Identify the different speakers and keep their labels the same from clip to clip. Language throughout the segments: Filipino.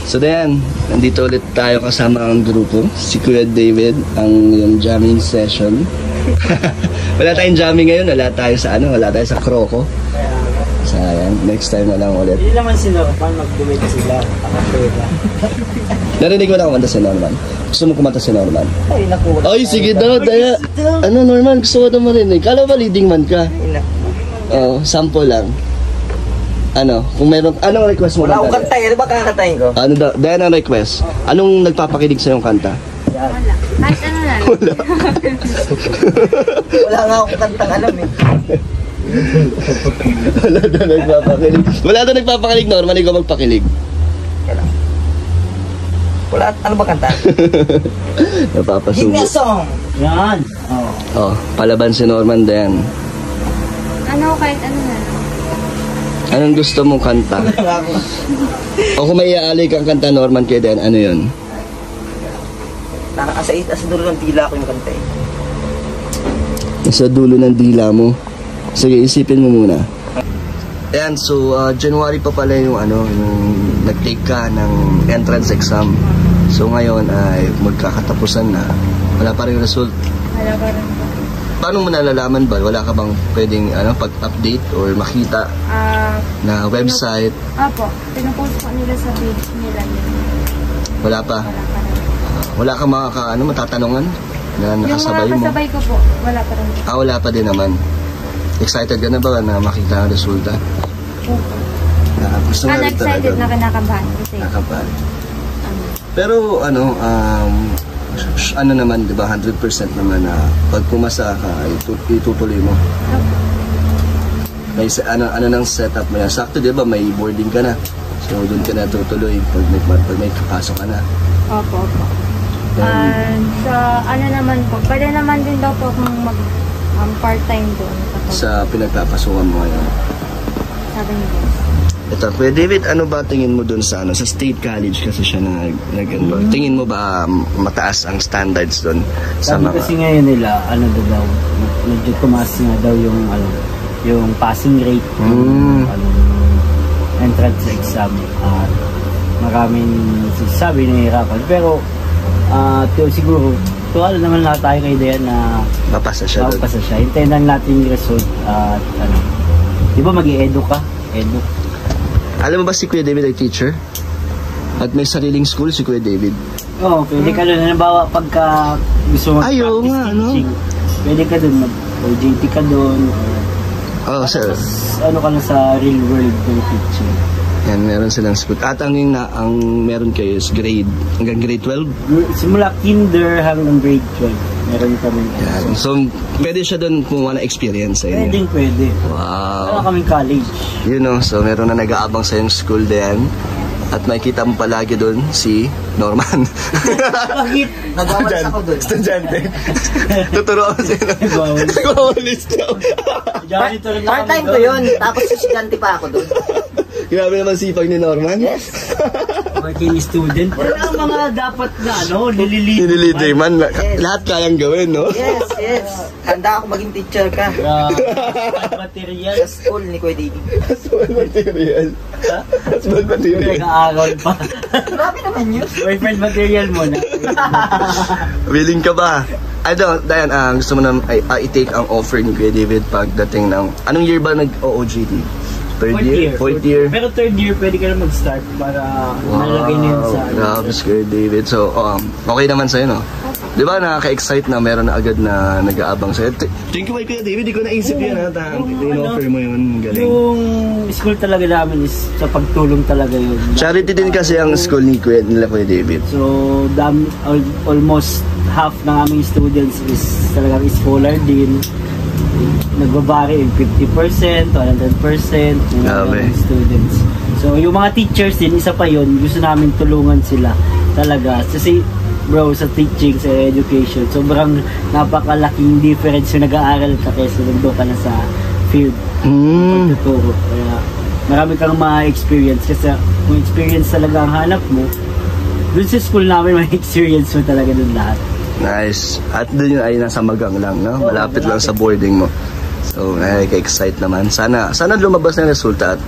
Speaker 1: So then, nandito ulit tayo kasama ang grupo. Si Kuya David, ang yung jamming session. Wala tayong jamming ngayon, wala tayo sa Croco. So ayan, next time na lang ulit.
Speaker 2: Hindi naman si Norman, mag-duet sila.
Speaker 1: Narinig mo na kumanta si Norman? Gusto mo kumanta si Norman?
Speaker 2: Ay, naku.
Speaker 1: Ay, sige daw, daya. Ano Norman, gusto ko na marinig. Kala ba leading man ka? Oo, sample lang. Ano, kung meron, anong request mo?
Speaker 2: Wala akong kanta, ano ba kakantahin ko?
Speaker 1: Ano daw, dahil ang request. Anong nagpapakilig sa yung kanta?
Speaker 3: Wala. Kahit ano lang.
Speaker 1: Wala.
Speaker 2: Wala nga akong kantang alam eh.
Speaker 1: Wala daw nagpapakilig. Wala daw nagpapakilig, Norman, ikaw magpakilig.
Speaker 2: Wala, ano ba kanta?
Speaker 1: Napapasubo.
Speaker 2: Give me a song! Yan!
Speaker 1: Oh, palaban si Norman din.
Speaker 3: Ano, kahit ano na lang.
Speaker 1: Anong gusto mong kanta? O kung may iaalay kang kanta, Norman, kay Den, ano yun?
Speaker 2: Nakakasait sa dulo ng dila ko yung kanta eh.
Speaker 1: Sa dulo ng dila mo. Sige, isipin mo muna. Ayan, so January pa pala yung nag-take ka ng entrance exam. So ngayon ay magkakatapusan na. Wala pa rin result.
Speaker 3: Wala pa rin.
Speaker 1: Paano mo nalalaman ba? Wala ka bang pwedeng pag-update or makita na website?
Speaker 3: Apo, pinupost po nila sa page nila yun.
Speaker 1: Wala pa? Wala ka matatanungan na nakasabay
Speaker 3: yung
Speaker 1: mo?
Speaker 3: mga kasabay ko po, wala pa rin.
Speaker 1: Wala pa din naman. Excited ka na ba na makita ang resulta?
Speaker 3: Opo.
Speaker 1: Gusto nga rin talaga.
Speaker 3: Excited na kinakabahan kasi.
Speaker 1: Nakabahan. Pero naman, di ba, 100% naman na pag pumasa ka, itutuloy mo. May nang setup mo yan. Sakto, di ba, may boarding ka na. So, doon ka na tutuloy pag may kapasok ka na.
Speaker 3: Opo. Sa naman po, pwede naman din daw po kung part-time doon.
Speaker 1: Sa pinagpapasukan mo ngayon.
Speaker 3: Sabi niyo.
Speaker 1: Ito, Kuya David, ano ba tingin mo dun sa State College kasi siya nag-enroll? Tingin mo ba mataas ang standards dun sa
Speaker 2: Sabi kasi ngayon nila, daw, medyo tumaas nga daw yung passing rate entrance exam. At maraming sabi nahihirapan. Pero siguro, tuwala naman lahat tayo kay Dayan na
Speaker 1: mapasa siya.
Speaker 2: Hintayin lang natin yung result at di ba mag-i-edu ka? Edu.
Speaker 1: Alam mo ba si Kuya David ay teacher? At may sariling school si Kuya David?
Speaker 2: Oo, pwede ka doon. Halimbawa, pagka gusto mo mag-practice teaching, pwede ka doon, mag-OJT ka doon.
Speaker 1: Sir.
Speaker 2: Ano ka na sa real world ng teaching.
Speaker 1: Yan, meron silang school. At ang meron kayo is hanggang grade 12?
Speaker 2: Simula kinder hanggang grade 12. Meron kami.
Speaker 1: Yan. So, pwede siya doon kumuha na experience sa inyo?
Speaker 2: Pwede.
Speaker 1: Wow.
Speaker 2: Meron kaming college.
Speaker 1: So meron na nag-aabang sa yung school din. At makikita mo palagi doon si Norman.
Speaker 2: Bakit? Nagawalis ako doon.
Speaker 1: Estudyante. Tuturo ako sa'yo. Nagawalis ka.
Speaker 2: Part-time ko yun. Tapos estudyante pa ako doon.
Speaker 1: Grabe naman sipag ni Norman.
Speaker 2: Yes. Working student. Yan ang mga dapat na
Speaker 1: nililiday man. Lahat kayang gawin, no?
Speaker 2: Yes. Handa ako maging teacher ka. Material. Sa school ni Kuya David.
Speaker 1: Asbal material. Asbal material.
Speaker 2: Nag-aaral pa. Grabe naman yun. Boyfriend material mo na.
Speaker 1: Willing ka ba? Dayan, gusto mo na i-take ang offer ni Kuya David pagdating ng... Anong year ba nag-OJT? Third year? Fourth year?
Speaker 2: Pero third year, pwede ka na mag-start para nalagay na yun sa...
Speaker 1: Grabe, Kuya David. So, okay naman sa'yo, no? Di ba nakaka-excite na meron na agad na nag-aabang sa'yo? Thank you, Kuya David. Di ko naisip yan, ha? In-offer mo yun. Galing.
Speaker 2: Yung school talaga namin is sa pagtulong talaga yun.
Speaker 1: Charity din kasi ang school nila, Kuya David.
Speaker 2: So, almost half ng aming students is talagang scholar din. Nagbabari in 50%, 100% ng students. So, yung mga teachers din, isa pa yun, gusto namin tulungan sila talaga. Kasi, bro, sa teaching, sa education, sobrang napakalaking difference yung nag-aaral ka kaysa nandun ka na sa field. Pagtuturo. Kaya, marami kang ma-experience kasi kung experience talaga ang hanap mo, dun sa school namin, may experience mo talaga dun lahat.
Speaker 1: Nice. At doon yun ay nasa Magang lang, no? Malapit lang sa boarding mo. So, nakaka-excite naman. Sana lumabas na yung resulta at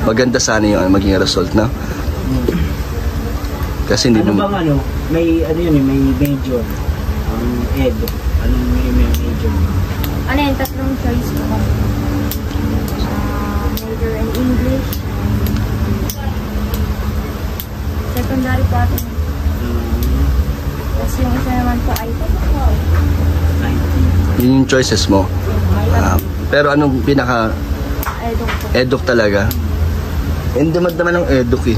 Speaker 1: maganda sana yung maging result, no? Kasi hindi
Speaker 2: ano bang ano? May ano yun eh, may major. Ed. Anong may major?
Speaker 3: Ano yun, tatlong choice ko kami. Major in English. Secondary po atin. Tapos yung isa naman po IT.
Speaker 1: Yun yung choices mo. Pero anong pinaka
Speaker 3: Eduk po.
Speaker 1: eduk talaga? Hindi naman ng eduk eh.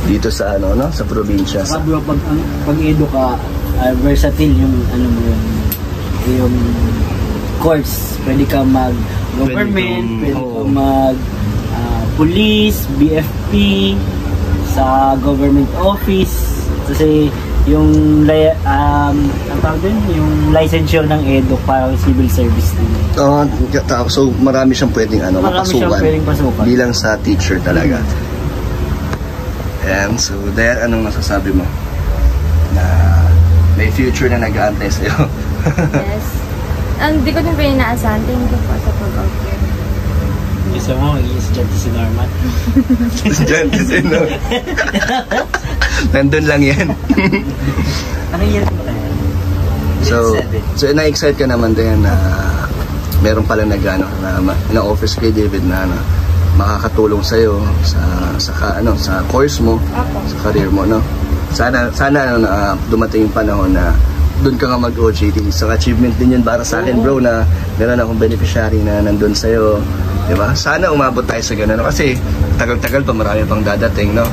Speaker 1: Dito sa ano, no? Sa probinsya.
Speaker 2: Saka bro, pag edu ka, versatile yung ano mo yung course. Pwede ka mag-government, pwede ka mag police, BFP, sa government office. Kasi yung ang tawag din, yung licensure ng edu para civil service din.
Speaker 1: So marami siyang pwedeng ano,
Speaker 2: Marami siyang pwedeng pasukan.
Speaker 1: Bilang sa teacher talaga. And so there, anong masasabi mo? Na may future na nag-aantay sa'yo.
Speaker 3: Yes. Hindi ko din pa inaasahan. Thank you po sa pag-out here.
Speaker 2: Gusto mo, mag-i-estudyante si Norman?
Speaker 1: Estudyante si Norman. Nandun lang yan.
Speaker 2: Ano year mo kaya?
Speaker 1: So na-excite ka naman din na meron pala na office kay David na makakatulong sa iyo sa course mo, sa career mo, no? Sana dumating yung panahon na doon ka nga mag-OJT. So achievement din yun para sa akin, bro, na meron akong beneficiary na nandun sa iyo, di ba? Sana umabot tayo sa ganun, no? Kasi tagal-tagal pa, marami pang dadating, no?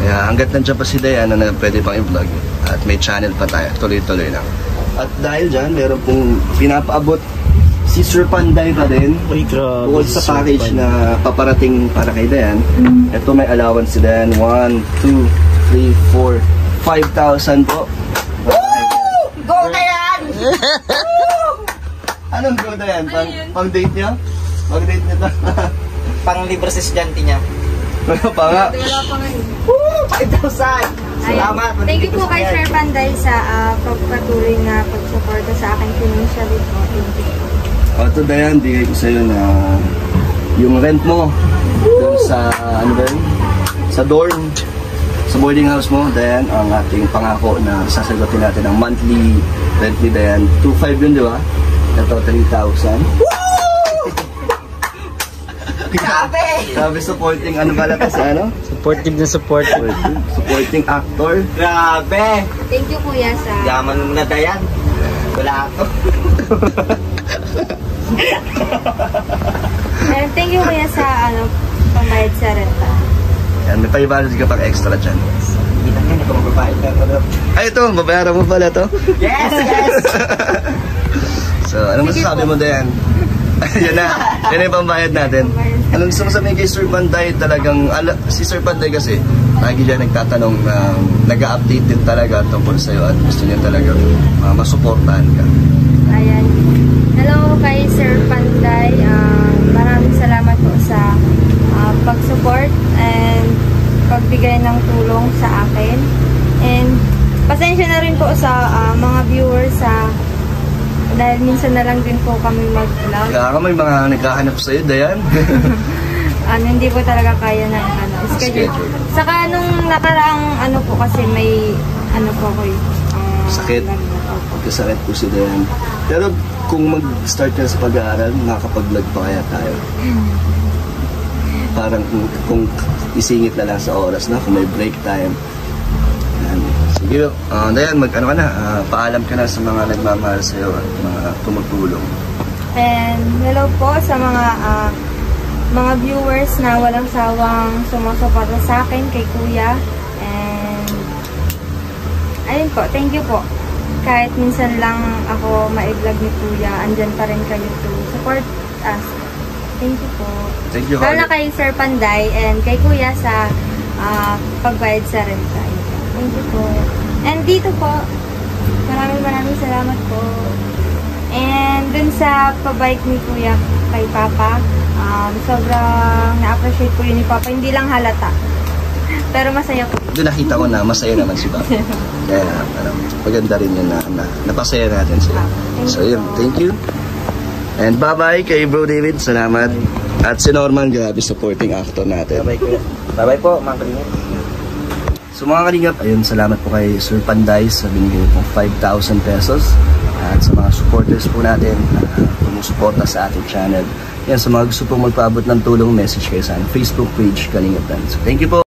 Speaker 1: Kaya hanggat nandiyan pa si Diana na pwede pang i-vlog at may channel pa tayo, tuloy-tuloy lang. At dahil dyan, meron pong pinapaabot si Sir Panday pa din. Bukod sa package na paparating para kay Dayan, ito may allowance si Dayan. 1, 2, 3, 4, 5,000 po.
Speaker 3: Go Dayan!
Speaker 1: Anong go Dayan? Pang date niya? Pang date niya to?
Speaker 4: Pang libre sa estudyante niya.
Speaker 1: Wala pa nga.
Speaker 3: Wala pa ngayon.
Speaker 4: 5,000! Salamat!
Speaker 3: Thank you po kay Sir Panday sa pagpatuloy na pagsuporta sa akin financially po. Thank you.
Speaker 1: Ito Dayan, bigay ko sa'yo na yung rent mo doon sa, ano ba yun? Sa dorm, sa boarding house mo, Dayan, ang ating pangako na sasagutin natin ang monthly rent ni Dayan. 2,500 yun, di ba? Ito, 3,000.
Speaker 4: Grabe!
Speaker 1: Grabe, supporting, ano ba natin sa ano?
Speaker 2: Supportive na supportive.
Speaker 1: Supporting actor.
Speaker 4: Grabe!
Speaker 3: Thank you kuya sa...
Speaker 4: Yaman mo na Dayan. Wala ako.
Speaker 3: Thank you kuya sa pambayad sa renta.
Speaker 1: Yan, may paibalod ka pang extra dyan.
Speaker 4: Hindi na nga, nagpapapayad ka.
Speaker 1: Ay, ito, babayaran mo pala to.
Speaker 4: Yes! Yes!
Speaker 1: So, anong masasabi mo, Dayan? Yan na, yan yung pambayad natin. Anong gusto mo sabihin kay Sir Panday? Talagang, si Sir Panday kasi, lagi dyan nagtatanong na nag-update din talaga tungkol sa'yo at gusto niya talagang masuportahan ka.
Speaker 3: Ayan. Hello kay Sir Panday. Maraming salamat po sa pag-support and pagbigay ng tulong sa akin. And pasensya na rin po sa mga viewers dahil minsan na lang din po kami mag-vlog.
Speaker 1: Kaya may mga naghahanap sa'yo, Dayan.
Speaker 3: Hindi po talaga kaya ng schedule. Saka nung nakaraang po kasi may po ko
Speaker 1: sakit. Kasakit po si Dayan. Pero kung mag-start ka sa pag-aaral, makakapag-vlog pa kaya tayo. Parang kung isingit na lang sa oras na, kung may break time. Sige, Dayan, mag-ano ka na, paalam ka na sa mga nagmamahal sa'yo at mga tumutulong.
Speaker 3: And hello po sa mga viewers na walang sawang sumusuporta sa akin, kay Kuya. And ayun po, thank you po. Kahit minsan lang ako ma-vlog ni Kuya, andyan pa rin kayo to support us. Thank you po.
Speaker 1: Thank you,
Speaker 3: Lalo kay Sir Panday and kay Kuya sa pagbayad sa renta. Thank you po. And dito po, maraming salamat po. And dun sa pabike ni Kuya kay Papa, sobrang na-appreciate ko yun ni Papa. Hindi lang halata. Pero masaya po.
Speaker 1: Doon nakita ko na masaya naman si Papa. Kaya maganda rin yun na napasaya natin sila. So yun, thank you. And bye-bye kay Bro David. Salamat. At si Norman, grabe supporting actor natin.
Speaker 4: Bye-bye po, mga kalingap.
Speaker 1: So mga kalingap, ayun, salamat po kay Sir Panday sa binigay pong 5,000 pesos. At sa mga supporters po natin na sumusuporta sa ating channel. Yan, sa mga gusto pong magpaabot ng tulong, message kayo sa Facebook page Kalingap Dan. So thank you po.